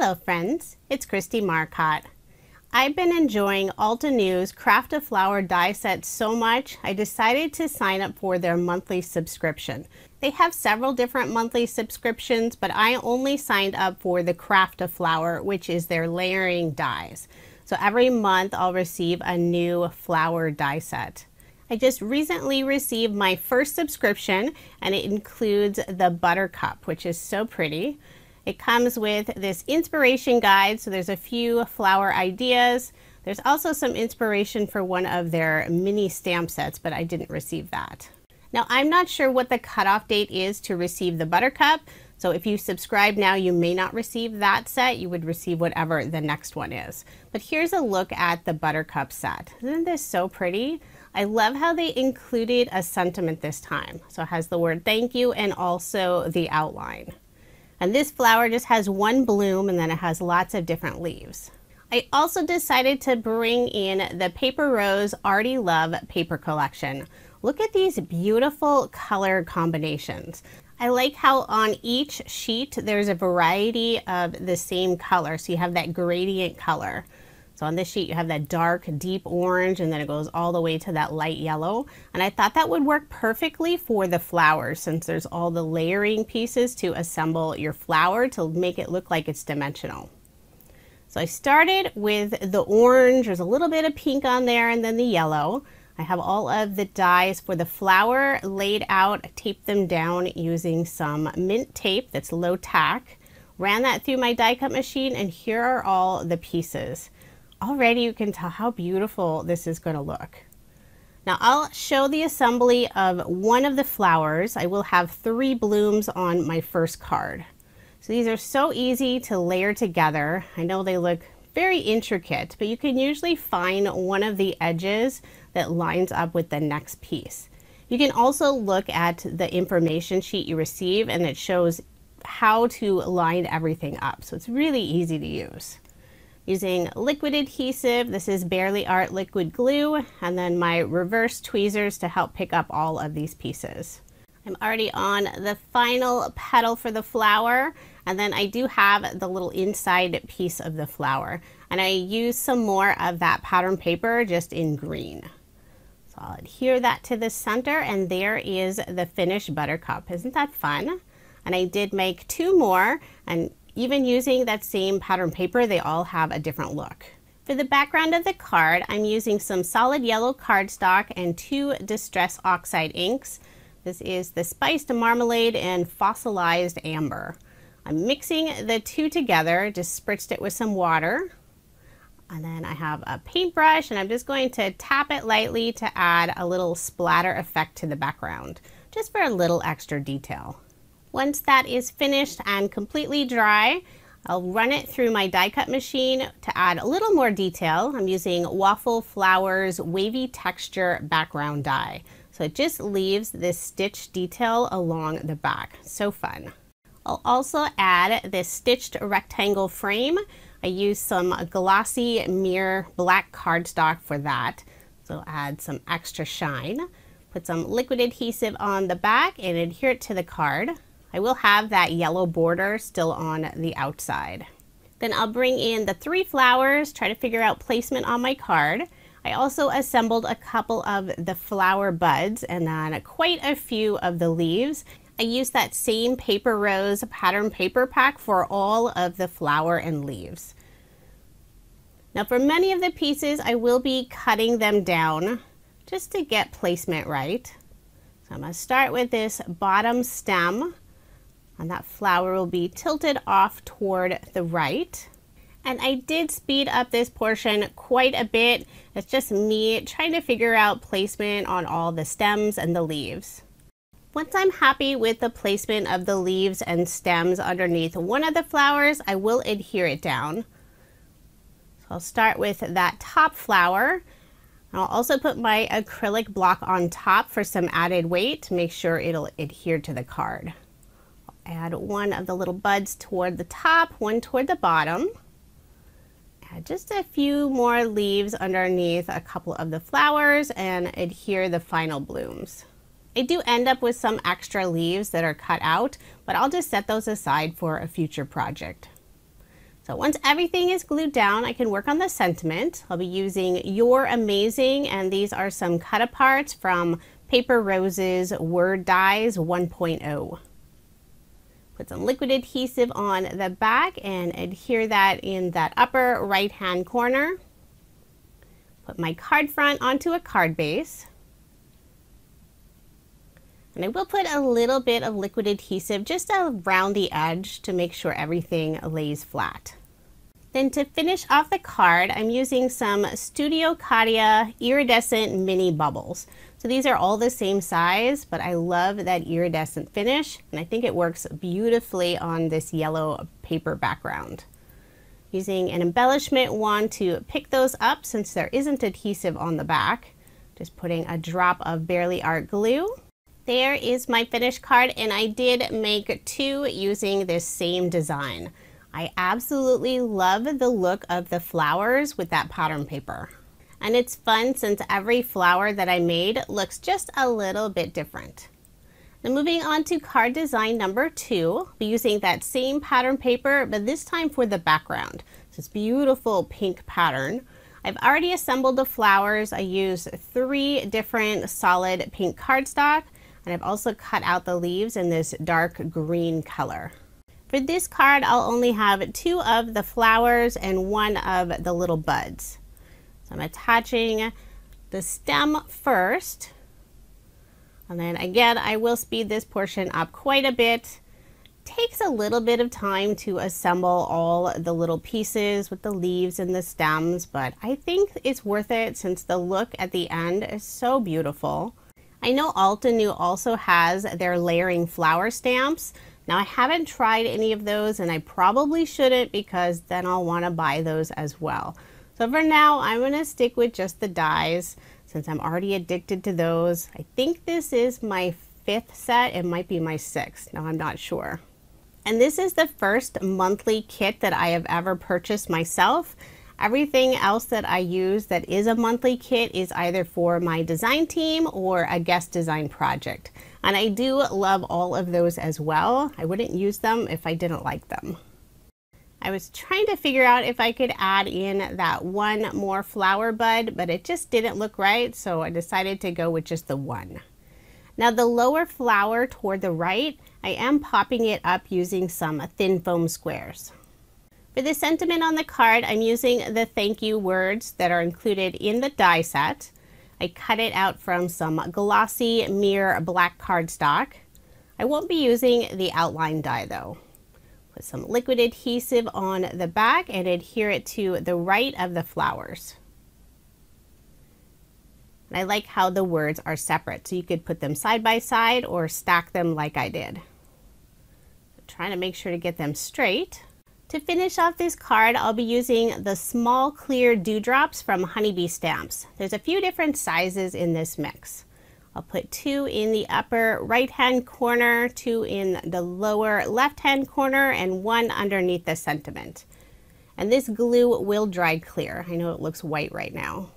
Hello friends, it's Kristie Marcotte. I've been enjoying Altenew's Craft a Flower die set so much, I decided to sign up for their monthly subscription. They have several different monthly subscriptions, but I only signed up for the Craft a Flower, which is their layering dies. So every month I'll receive a new flower die set. I just recently received my first subscription, and it includes the Buttercup, which is so pretty. It comes with this inspiration guide, so there's a few flower ideas. There's also some inspiration for one of their mini stamp sets, but I didn't receive that. Now, I'm not sure what the cutoff date is to receive the Buttercup, so if you subscribe now, you may not receive that set. You would receive whatever the next one is. But here's a look at the Buttercup set. Isn't this so pretty? I love how they included a sentiment this time. So it has the word thank you and also the outline. And this flower just has one bloom, and then it has lots of different leaves. I also decided to bring in the Paper Rose Arty Love paper collection. Look at these beautiful color combinations. I like how on each sheet there's a variety of the same color, so you have that gradient color. So on this sheet you have that dark deep orange, and then it goes all the way to that light yellow. And I thought that would work perfectly for the flowers, since there's all the layering pieces to assemble your flower to make it look like it's dimensional. So I started with the orange, there's a little bit of pink on there, and then the yellow. I have all of the dies for the flower laid out, taped them down using some mint tape that's low tack. Ran that through my die cut machine, and here are all the pieces. Already you can tell how beautiful this is going to look. Now I'll show the assembly of one of the flowers. I will have 3 blooms on my first card. So these are so easy to layer together. I know they look very intricate, but you can usually find one of the edges that lines up with the next piece. You can also look at the information sheet you receive, and it shows how to line everything up. So it's really easy to use. Using liquid adhesive, this is Barely Art liquid glue, and then my reverse tweezers to help pick up all of these pieces. I'm already on the final petal for the flower, and then I do have the little inside piece of the flower, and I use some more of that pattern paper just in green. So I'll adhere that to the center, and there is the finished Buttercup. Isn't that fun? And I did make 2 more, and even using that same pattern paper, they all have a different look. For the background of the card, I'm using some solid yellow cardstock and 2 Distress Oxide inks. This is the Spiced Marmalade and Fossilized Amber. I'm mixing the 2 together, just spritzed it with some water. And then I have a paintbrush, and I'm just going to tap it lightly to add a little splatter effect to the background, just for a little extra detail. Once that is finished and completely dry, I'll run it through my die cut machine to add a little more detail. I'm using Waffle Flowers Wavy Texture background die. So it just leaves this stitch detail along the back. So fun. I'll also add this stitched rectangle frame. I use some glossy mirror black cardstock for that. So add some extra shine. Put some liquid adhesive on the back and adhere it to the card. I will have that yellow border still on the outside. Then I'll bring in the 3 flowers, try to figure out placement on my card. I also assembled a couple of the flower buds and then quite a few of the leaves. I used that same Paper Rose pattern paper pack for all of the flower and leaves. Now for many of the pieces, I will be cutting them down just to get placement right. So I'm going to start with this bottom stem. And that flower will be tilted off toward the right. And I did speed up this portion quite a bit. It's just me trying to figure out placement on all the stems and the leaves. Once I'm happy with the placement of the leaves and stems underneath one of the flowers, I will adhere it down. So I'll start with that top flower. I'll also put my acrylic block on top for some added weight to make sure it'll adhere to the card. Add one of the little buds toward the top, one toward the bottom. Add just a few more leaves underneath a couple of the flowers and adhere the final blooms. I do end up with some extra leaves that are cut out, but I'll just set those aside for a future project. So once everything is glued down, I can work on the sentiment. I'll be using You're Amazing, and these are some cut aparts from Paper Rose's Word Dies 1.0. Put some liquid adhesive on the back and adhere that in that upper right hand corner. Put my card front onto a card base. And I will put a little bit of liquid adhesive just around the edge to make sure everything lays flat. Then to finish off the card, I'm using some Studio Katia Iridescent Mini Bubbles. So these are all the same size, but I love that iridescent finish, and I think it works beautifully on this yellow paper background. Using an embellishment wand to pick those up since there isn't adhesive on the back. Just putting a drop of Barely Art glue. There is my finished card, and I did make 2 using this same design. I absolutely love the look of the flowers with that pattern paper. And it's fun since every flower that I made looks just a little bit different. Now moving on to card design number 2, I'll be using that same pattern paper, but this time for the background. So this beautiful pink pattern. I've already assembled the flowers. I used 3 different solid pink cardstock, and I've also cut out the leaves in this dark green color. For this card, I'll only have 2 of the flowers and 1 of the little buds. So I'm attaching the stem first, and then again, I will speed this portion up quite a bit. Takes a little bit of time to assemble all the little pieces with the leaves and the stems, but I think it's worth it since the look at the end is so beautiful. I know Altenew also has their layering flower stamps. Now I haven't tried any of those, and I probably shouldn't because then I'll want to buy those as well. So for now, I'm going to stick with just the dies since I'm already addicted to those. I think this is my 5th set. It might be my 6th. Now I'm not sure. And this is the first monthly kit that I have ever purchased myself. Everything else that I use that is a monthly kit is either for my design team or a guest design project. And I do love all of those as well. I wouldn't use them if I didn't like them. I was trying to figure out if I could add in that 1 more flower bud, but it just didn't look right, so I decided to go with just the 1. Now the lower flower toward the right, I am popping it up using some thin foam squares. For the sentiment on the card, I'm using the thank you words that are included in the die set. I cut it out from some glossy mirror black cardstock. I won't be using the outline die though. Put some liquid adhesive on the back and adhere it to the right of the flowers. And I like how the words are separate, so you could put them side by side or stack them like I did. Trying to make sure to get them straight. To finish off this card, I'll be using the small clear dewdrops from Honeybee Stamps. There's a few different sizes in this mix. I'll put 2 in the upper right hand corner, 2 in the lower left hand corner, and 1 underneath the sentiment. And this glue will dry clear. I know it looks white right now.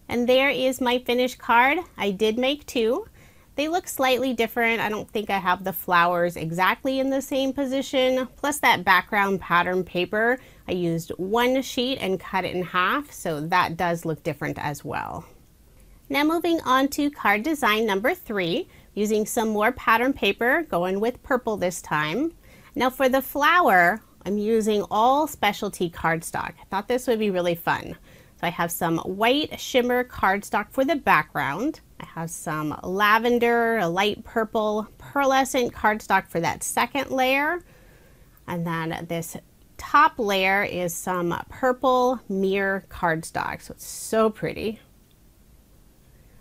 And there is my finished card. I did make 2. They look slightly different. I don't think I have the flowers exactly in the same position. Plus that background pattern paper, I used 1 sheet and cut it in half, so that does look different as well. Now moving on to card design number 3, using some more pattern paper, going with purple this time. Now for the flower, I'm using all specialty cardstock. I thought this would be really fun. So I have some white shimmer cardstock for the background. I have some lavender, a light purple pearlescent cardstock for that second layer. And then this top layer is some purple mirror cardstock. So it's so pretty.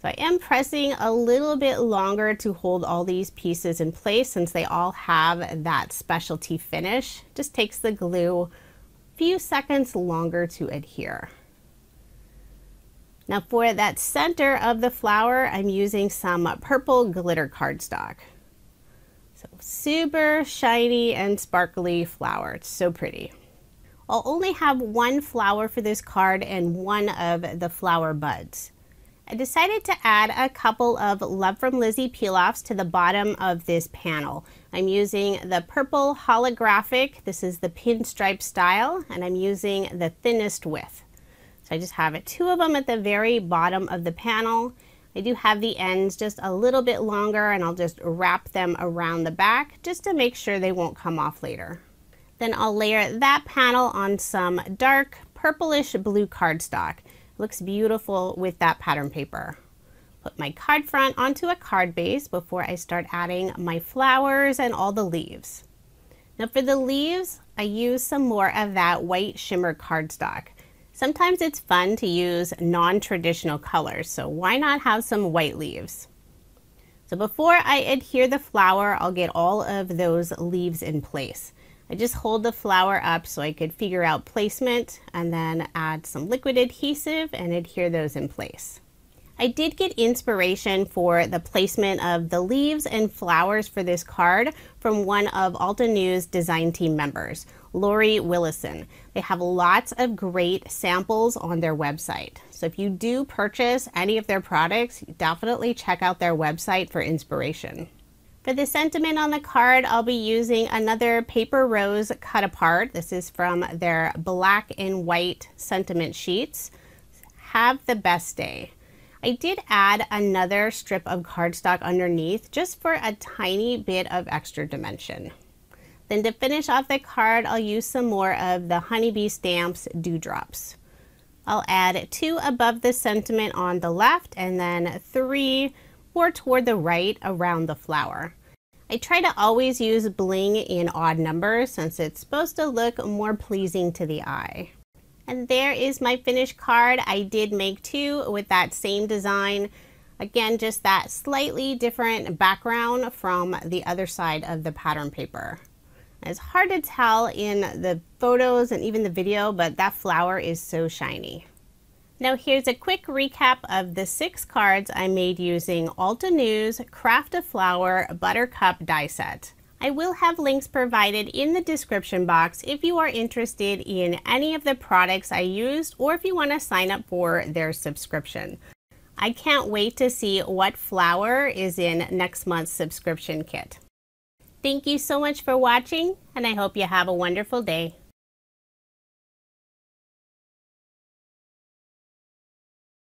So I am pressing a little bit longer to hold all these pieces in place since they all have that specialty finish. Just takes the glue a few seconds longer to adhere. Now for that center of the flower, I'm using some purple glitter cardstock. So super shiny and sparkly flower. It's so pretty. I'll only have 1 flower for this card and 1 of the flower buds. I decided to add a couple of Love from Lizi peel-offs to the bottom of this panel. I'm using the purple holographic. This is the pinstripe style, and I'm using the thinnest width. So I just have it, 2 of them at the very bottom of the panel. I do have the ends just a little bit longer, and I'll just wrap them around the back just to make sure they won't come off later. Then I'll layer that panel on some dark purplish blue cardstock. It looks beautiful with that pattern paper. Put my card front onto a card base before I start adding my flowers and all the leaves. Now for the leaves, I use some more of that white shimmer cardstock. Sometimes it's fun to use non-traditional colors, so why not have some white leaves? So before I adhere the flower, I'll get all of those leaves in place. I just hold the flower up so I could figure out placement and then add some liquid adhesive and adhere those in place. I did get inspiration for the placement of the leaves and flowers for this card from one of Altenew's design team members, Lori Willison. They have lots of great samples on their website. So if you do purchase any of their products, definitely check out their website for inspiration. For the sentiment on the card, I'll be using another paper rose cut apart. This is from their black and white sentiment sheets. Have the best day. I did add another strip of cardstock underneath just for a tiny bit of extra dimension. Then to finish off the card, I'll use some more of the Honeybee Stamps Dewdrops. I'll add 2 above the sentiment on the left and then 3 more toward the right around the flower. I try to always use bling in odd numbers since it's supposed to look more pleasing to the eye. And there is my finished card. I did make 2 with that same design. Again, just that slightly different background from the other side of the pattern paper. It's hard to tell in the photos and even the video, but that flower is so shiny. Now here's a quick recap of the 6 cards I made using Altenew's Craft a Flower Buttercup die set. I will have links provided in the description box if you are interested in any of the products I used or if you want to sign up for their subscription. I can't wait to see what flower is in next month's subscription kit. Thank you so much for watching, and I hope you have a wonderful day.